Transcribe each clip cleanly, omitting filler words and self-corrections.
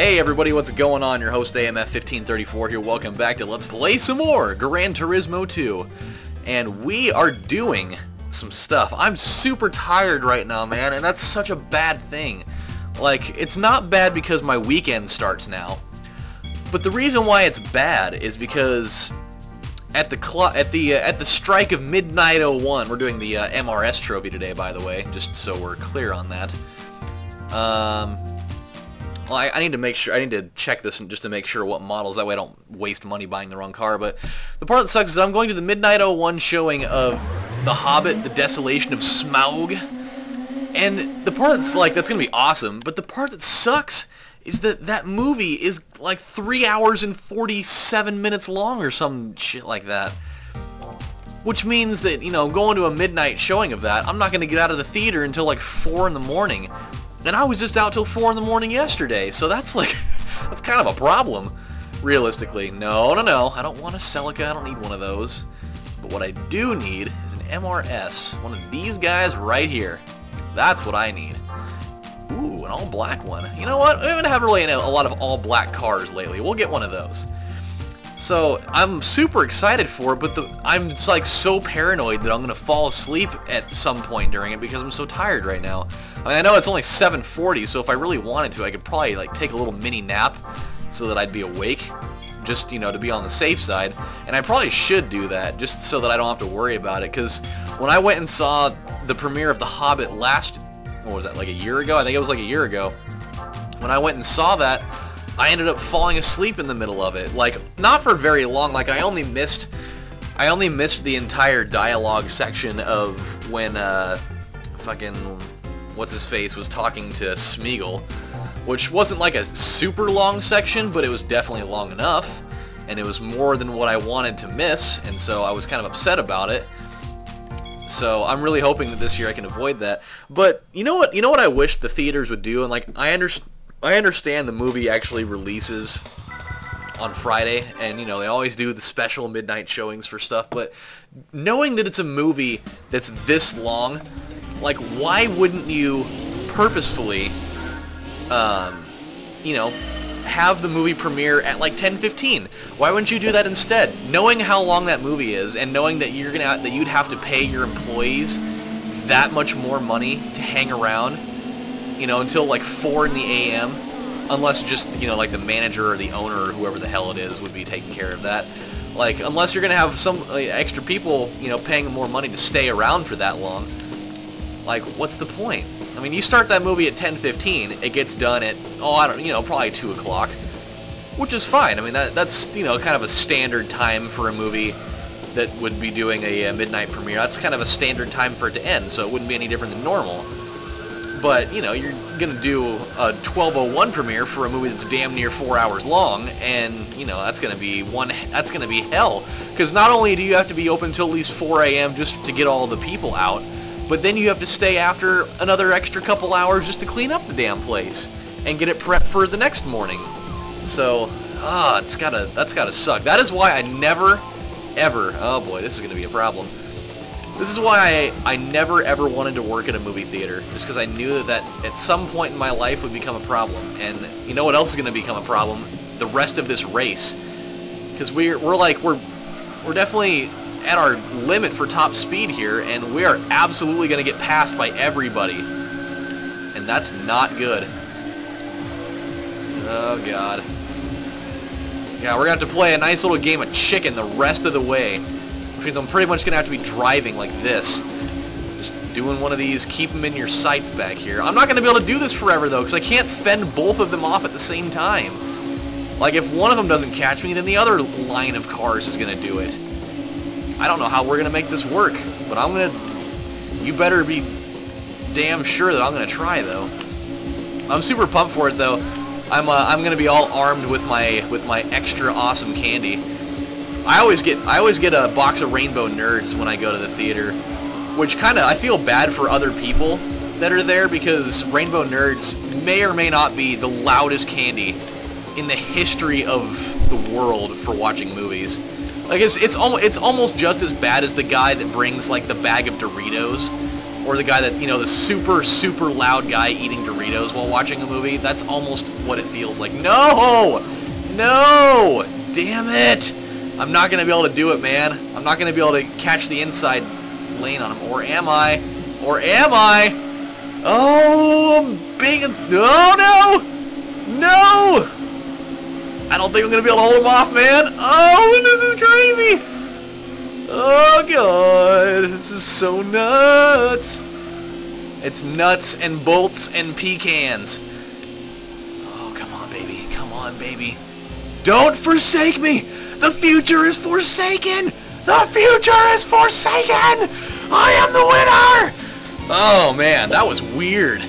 Hey everybody, what's going on? Your host AMF1534 here. Welcome back to Let's Play some more Gran Turismo 2. And we are doing some stuff. I'm super tired right now, man, and that's such a bad thing. Like, it's not bad because my weekend starts now. But the reason why it's bad is because at the strike of midnight 01, we're doing the MRS trophy today, by the way, just so we're clear on that. Well, I need to make sure, I need to check this just to make sure what models, that way I don't waste money buying the wrong car. But the part that sucks is that I'm going to the midnight 01 showing of the Hobbit, the Desolation of Smaug. And the part that's like, that's going to be awesome, but the part that sucks is that that movie is like 3 hours and 47 minutes long or some shit like that. Which means that, you know, going to a midnight showing of that, I'm not going to get out of the theater until like 4 in the morning. And I was just out till 4 in the morning yesterday, so that's like, that's kind of a problem, realistically. No, I don't want a Celica, I don't need one of those. But what I do need is an MRS, one of these guys right here. That's what I need. Ooh, an all-black one. You know what? We haven't had really a lot of all-black cars lately. We'll get one of those. So, I'm super excited for it, but I'm just like so paranoid that I'm going to fall asleep at some point during it because I'm so tired right now. I mean, I know it's only 7:40, so if I really wanted to, I could probably like take a little mini nap so that I'd be awake, just, you know, to be on the safe side. And I probably should do that, just so that I don't have to worry about it, because when I went and saw the premiere of The Hobbit what was that, like a year ago? I think it was like a year ago. When I went and saw that, I ended up falling asleep in the middle of it. Like, not for very long. Like, I only missed the entire dialogue section of when fucking what's his face was talking to Smeagol, which wasn't like a super long section, but it was definitely long enough, and it was more than what I wanted to miss, and so I was kind of upset about it. So I'm really hoping that this year I can avoid that. But you know what? You know what I wish the theaters would do, and like I understand the movie actually releases on Friday, and you know they always do the special midnight showings for stuff, but knowing that it's a movie that's this long, like, why wouldn't you purposefully you know, have the movie premiere at like 10:15? Why wouldn't you do that instead? Knowing how long that movie is, and knowing that you'd have to pay your employees that much more money to hang around, you know, until like 4 in the AM, unless just, you know, like the manager or the owner or whoever the hell it is would be taking care of that. Like, unless you're gonna have some extra people, you know, paying them more money to stay around for that long, like, what's the point? I mean, you start that movie at 10:15, it gets done at, oh, I don't, you know, probably 2 o'clock, which is fine. I mean, that's, you know, kind of a standard time for a movie that would be doing a midnight premiere. That's kind of a standard time for it to end, so it wouldn't be any different than normal. But, you know, you're going to do a 12:01 premiere for a movie that's damn near 4 hours long, and, you know, that's going to be hell. Because not only do you have to be open until at least 4 AM just to get all the people out, but then you have to stay after another extra couple hours just to clean up the damn place and get it prepped for the next morning. So, that's gotta suck. That is why I never, ever, oh boy, this is going to be a problem. This is why I never ever wanted to work at a movie theater, just because I knew that at some point in my life would become a problem. And you know what else is going to become a problem? The rest of this race. Because we're definitely at our limit for top speed here, and we are absolutely going to get passed by everybody. And that's not good. Oh god. Yeah, we're going to have to play a nice little game of chicken the rest of the way. Which means I'm pretty much going to have to be driving like this. Just doing one of these, keep them in your sights back here. I'm not going to be able to do this forever, though, because I can't fend both of them off at the same time. Like, if one of them doesn't catch me, then the other line of cars is going to do it. I don't know how we're going to make this work, but I'm going to... You better be damn sure that I'm going to try, though. I'm super pumped for it, though. I'm going to be all armed with my extra awesome candy. I always get a box of Rainbow Nerds when I go to the theater, which I feel bad for other people that are there, because Rainbow Nerds may or may not be the loudest candy in the history of the world for watching movies. Like, it's almost just as bad as the guy that brings like the bag of Doritos, or the guy that, you know, the super, super loud guy eating Doritos while watching a movie. That's almost what it feels like. No! No! Damn it! I'm not going to be able to do it, man. I'm not going to be able to catch the inside lane on him. Or am I? Or am I? Oh, I'm being... Oh, no! No! I don't think I'm going to be able to hold him off, man. Oh, this is crazy! Oh, God. This is so nuts. It's nuts and bolts and pecans. Oh, come on, baby. Come on, baby. Don't forsake me! The future is forsaken! The future is forsaken! I am the winner! Oh, man. That was weird.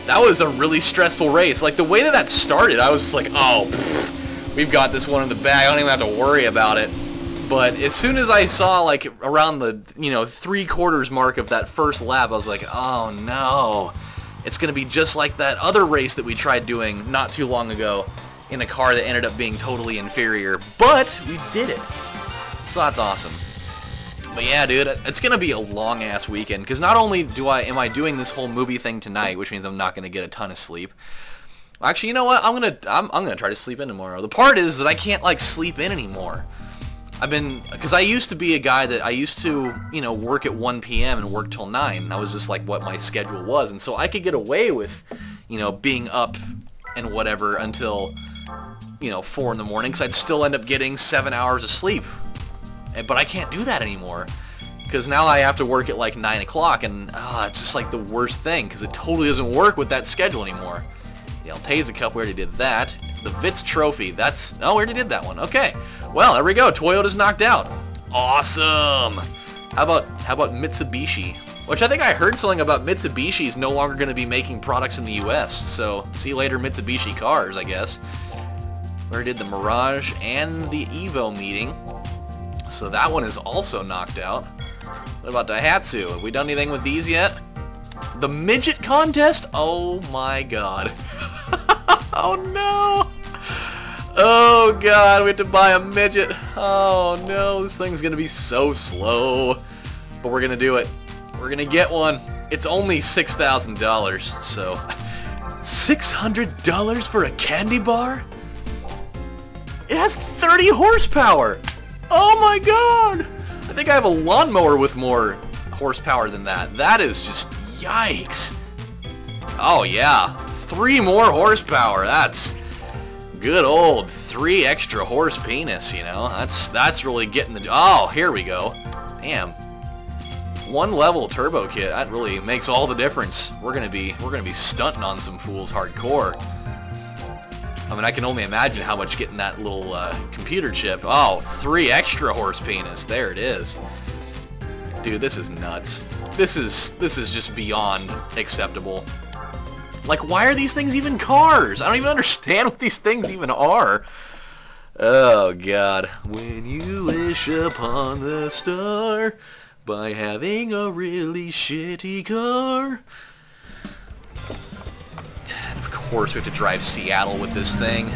That was a really stressful race. Like, the way that started, I was just like, oh, pfft, we've got this one in the bag. I don't even have to worry about it. But as soon as I saw, like, around the, you know, 3/4 mark of that first lap, I was like, oh, no. It's going to be just like that other race that we tried doing not too long ago in a car that ended up being totally inferior. But we did it. So that's awesome. But yeah, dude, it's going to be a long-ass weekend, because not only am I doing this whole movie thing tonight, which means I'm not going to get a ton of sleep. Actually, you know what? I'm gonna try to sleep in tomorrow. The part is that I can't, like, sleep in anymore. Because I used to be a guy that I used to, you know, work at 1 p.m. and work till 9. That was just, like, what my schedule was. And so I could get away with, you know, being up and whatever until, you know, 4 in the morning, because I'd still end up getting 7 hours of sleep. But I can't do that anymore, because now I have to work at, like, 9 o'clock, and it's just, like, the worst thing, because it totally doesn't work with that schedule anymore. The Alteza Cup, we already did that. The Vitz Trophy, we already did that one. Okay. Well, there we go. Toyota's knocked out. Awesome. How about Mitsubishi? Which I think I heard something about Mitsubishi is no longer going to be making products in the U.S. So, see you later, Mitsubishi cars, I guess. We already did the Mirage and the Evo meeting. So that one is also knocked out. What about Daihatsu? Have we done anything with these yet? The midget contest? Oh my god. Oh no! Oh god, we have to buy a midget. Oh no, this thing's gonna be so slow. But we're gonna do it. We're gonna get one. It's only $6,000, so... $600 for a candy bar? It has 30 horsepower! Oh my god! I think I have a lawnmower with more horsepower than that. That is just... yikes! Oh yeah, 3 more horsepower. That's good old 3 extra horse penis, you know. That's really getting the... Oh, here we go. Damn. 1 level turbo kit. That really makes all the difference. We're gonna be stunting on some fools hardcore. I mean, I can only imagine how much getting that little computer chip. Oh, 3 extra horse penis. There it is. Dude, this is nuts. This is just beyond acceptable. Like, why are these things even cars? I don't even understand what these things even are. Oh, God. When you wish upon the star by having a really shitty car. And of course, we have to drive Seattle with this thing.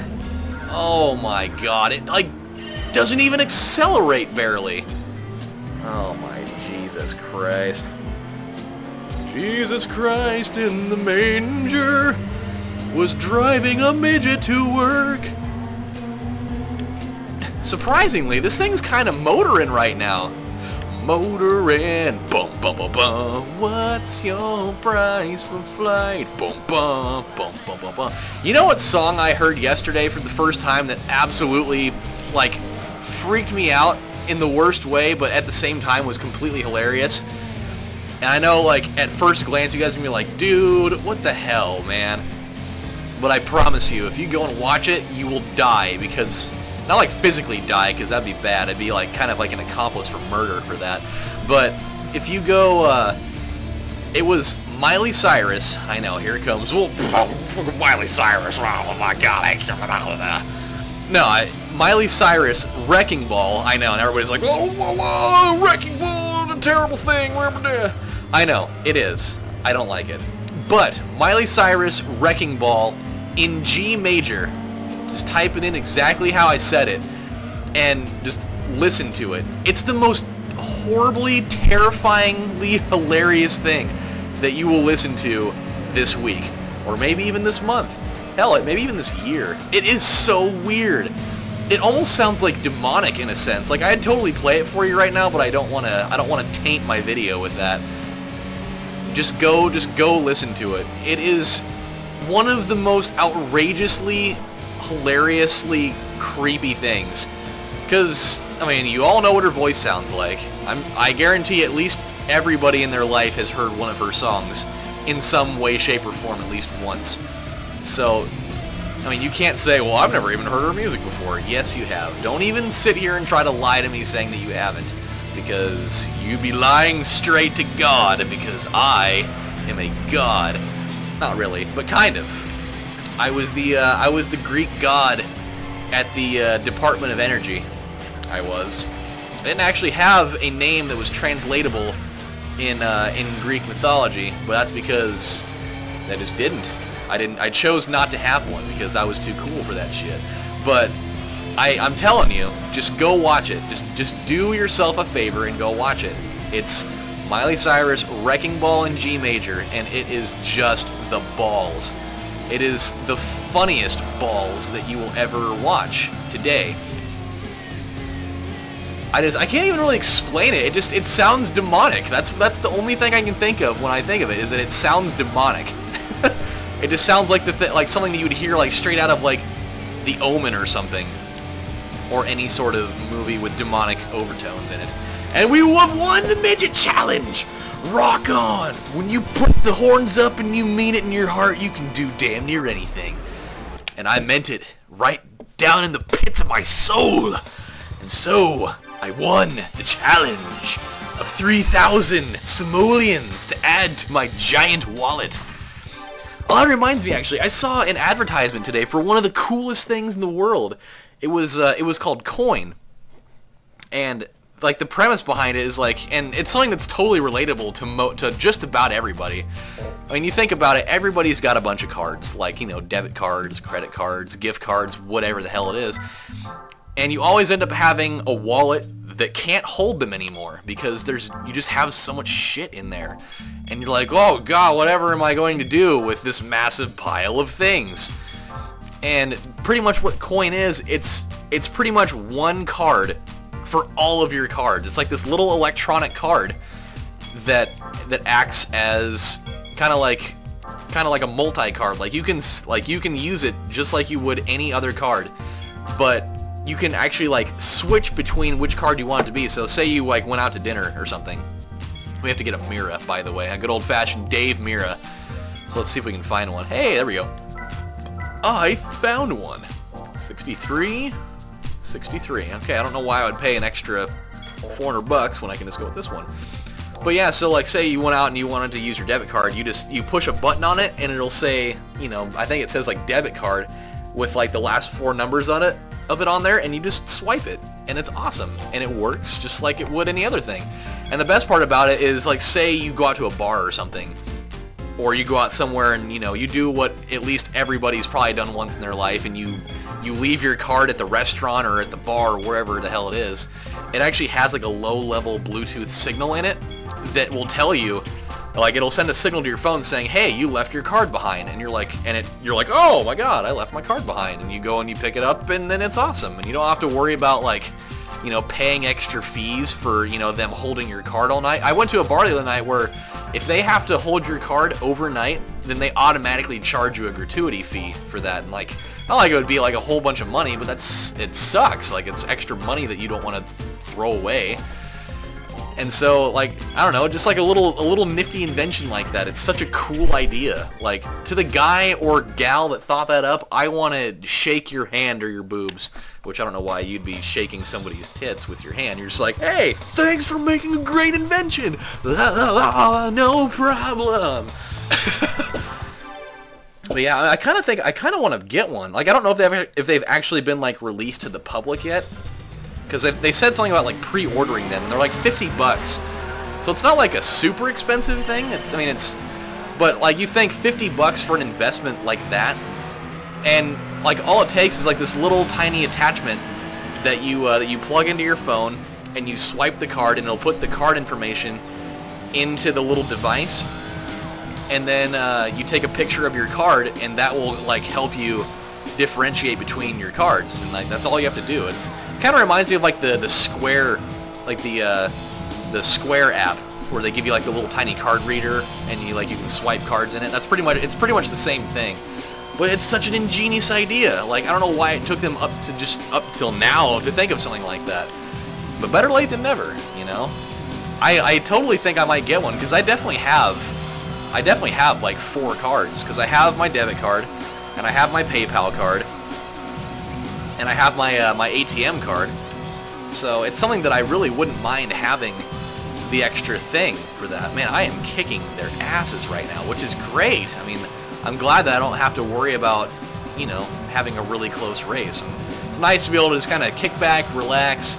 Oh, my God. It, like, doesn't even accelerate barely. Oh, my Jesus Christ. Jesus Christ in the manger was driving a midget to work. Surprisingly, this thing's kind of motoring right now. Motoring, bum bum bum bum. What's your price for flight? Bum bum bum bum bum bum. You know what song I heard yesterday for the first time that absolutely, like, freaked me out in the worst way, but at the same time was completely hilarious? And I know, like, at first glance, you guys are going to be like, dude, what the hell, man? But I promise you, if you go and watch it, you will die, because... Not, like, physically die, because that'd be bad. I'd be, like, kind of like an accomplice for murder for that. But if you go, it was Miley Cyrus. I know, here it comes. Well, Miley Cyrus, oh my god, I can't remember that. No, Miley Cyrus, Wrecking Ball, I know, and everybody's like, oh, whoa, whoa, Wrecking Ball, a terrible thing, I know, it is. I don't like it. But, Miley Cyrus, Wrecking Ball, in G major, just type it in exactly how I said it, and just listen to it. It's the most horribly, terrifyingly hilarious thing. that you will listen to this week, or maybe even this month. Hell, maybe even this year. It is so weird. It almost sounds like demonic in a sense. Like, I'd totally play it for you right now, but I don't want to taint my video with that. Just go listen to it. It is one of the most outrageously, hilariously creepy things. Because, I mean, you all know what her voice sounds like. I guarantee at least everybody in their life has heard one of her songs in some way, shape, or form at least once. So, I mean, you can't say, well, I've never even heard her music before. Yes, you have. Don't even sit here and try to lie to me saying that you haven't. Because you be lying straight to God, because I am a god. Not really, but kind of. I was the Greek god at the Department of Energy. I was. I didn't actually have a name that was translatable in Greek mythology, but that's because I just didn't. I chose not to have one because I was too cool for that shit. But I'm telling you, just go watch it. Just do yourself a favor and go watch it. It's Miley Cyrus Wrecking Ball in G major, and it is just the balls. It is the funniest balls that you will ever watch today. I can't even really explain it. It sounds demonic. That's the only thing I can think of when I think of it, is that it sounds demonic. It just sounds like like something that you would hear like straight out of like The Omen or something, or any sort of movie with demonic overtones in it. And we have won the midget challenge. Rock on! When you put the horns up and you mean it in your heart, you can do damn near anything. And I meant it right down in the pits of my soul. And so I won the challenge of 3,000 simoleons to add to my giant wallet. Well, that reminds me, actually, I saw an advertisement today for one of the coolest things in the world. It was called Coin, and like the premise behind it is like, and it's something that's totally relatable to just about everybody. I mean, you think about it, everybody's got a bunch of cards, like, you know, debit cards, credit cards, gift cards, whatever the hell it is, and you always end up having a wallet that can't hold them anymore because you just have so much shit in there. And you're like, oh god, whatever am I going to do with this massive pile of things? And pretty much what Coin is, it's pretty much one card for all of your cards. It's like this little electronic card that acts as kind of like a multi-card. Like you can use it just like you would any other card, but you can actually like switch between which card you want it to be. So say you like went out to dinner or something. We have to get a Mira, by the way, a good old-fashioned Dave Mira. So let's see if we can find one. Hey, there we go. I found one. 63. Okay, I don't know why I would pay an extra $400 when I can just go with this one. But yeah, so like say you went out and you wanted to use your debit card, you push a button on it and it'll say, you know, I think it says like debit card with like the last 4 numbers on it on there, and you just swipe it, and it's awesome, and it works just like it would any other thing. And the best part about it is, like, say you go out to a bar or something, or you go out somewhere and, you know, you do what at least everybody's probably done once in their life, and you leave your card at the restaurant or at the bar or wherever the hell it is. It actually has like a low-level Bluetooth signal in it that will tell you, like, it'll send a signal to your phone saying, hey, you left your card behind, and you're like, oh my god, I left my card behind, and you go and you pick it up, and then it's awesome, and you don't have to worry about, like, you know, paying extra fees for, you know, them holding your card all night. I went to a bar the other night where if they have to hold your card overnight, then they automatically charge you a gratuity fee for that, and like, not like it would be like a whole bunch of money, but it sucks, like, it's extra money that you don't want to throw away. And so, like, I don't know, just like a little nifty invention like that. It's such a cool idea. Like, to the guy or gal that thought that up, I want to shake your hand or your boobs. Which I don't know why you'd be shaking somebody's tits with your hand. You're just like, hey, thanks for making a great invention. La, la, la, no problem. But yeah, I kind of want to get one. Like, I don't know if they've actually been like released to the public yet. Because they said something about like pre-ordering them, and they're like $50. So it's not like a super expensive thing. But like you think $50 for an investment like that, and like all it takes is like this little tiny attachment that you plug into your phone, and you swipe the card, and it'll put the card information into the little device, and then you take a picture of your card, and that will like help you differentiate between your cards, and like that's all you have to do. It's kind of reminds me of like the Square, like the Square app, where they give you like a little tiny card reader, and you can swipe cards in it. It's pretty much the same thing. But it's such an ingenious idea. Like, I don't know why it took them up till now to think of something like that. But better late than never, you know? I totally think I might get one, because I definitely have like 4 cards, because I have my debit card, and I have my PayPal card, and I have my my ATM card. So it's something that I really wouldn't mind having the extra thing for that. Man, I am kicking their asses right now, which is great. I mean, I'm glad that I don't have to worry about, you know, having a really close race. And it's nice to be able to just kind of kick back, relax,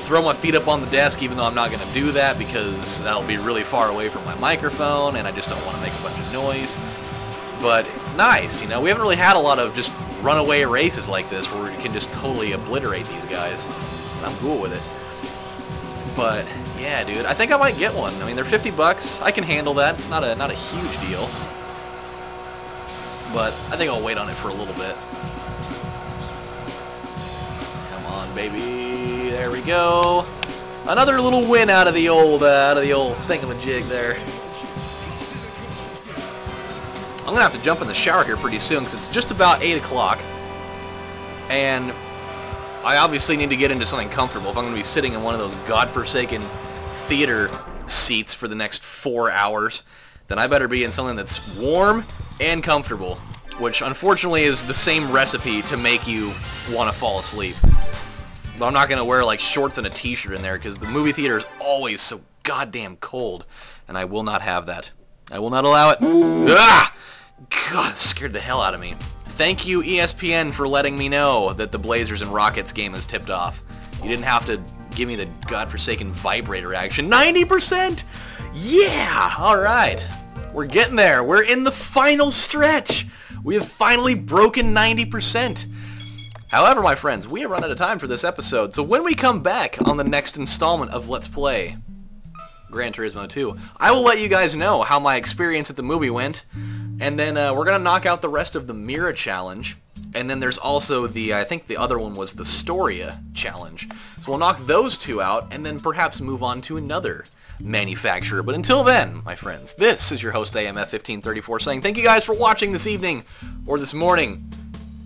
throw my feet up on the desk, even though I'm not going to do that because that'll be really far away from my microphone, and I just don't want to make a bunch of noise. But it's nice, you know. We haven't really had a lot of just runaway races like this where we can just totally obliterate these guys. And I'm cool with it. But yeah, dude, I think I might get one. I mean, they're $50. I can handle that. It's not a huge deal. But I think I'll wait on it for a little bit. Come on, baby. There we go. Another little win out of the old thingamajig there. I'm gonna have to jump in the shower here pretty soon because it's just about 8 o'clock, and I obviously need to get into something comfortable if I'm gonna be sitting in one of those godforsaken theater seats for the next 4 hours. Then I better be in something that's warm and comfortable, which unfortunately is the same recipe to make you want to fall asleep. But I'm not going to wear like shorts and a t-shirt in there because the movie theater is always so goddamn cold, and I will not have that. I will not allow it. Ah! God, that scared the hell out of me. Thank you, ESPN, for letting me know that the Blazers and Rockets game is tipped off. You didn't have to give me the godforsaken vibrator action. 90%! Yeah! Alright. We're getting there. We're in the final stretch. We have finally broken 90%. However, my friends, we have run out of time for this episode. So when we come back on the next installment of Let's Play Gran Turismo 2, I will let you guys know how my experience at the movie went. And then we're going to knock out the rest of the Mira challenge. And then there's also I think the other one was the Storia challenge. So we'll knock those 2 out and then perhaps move on to another manufacturer. But until then, my friends, this is your host AMF1534 saying thank you guys for watching this evening, or this morning,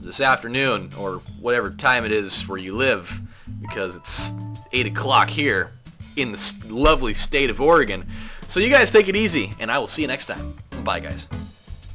this afternoon, or whatever time it is where you live, because it's 8 o'clock here in the lovely state of Oregon. So you guys take it easy, and I will see you next time. Bye, guys.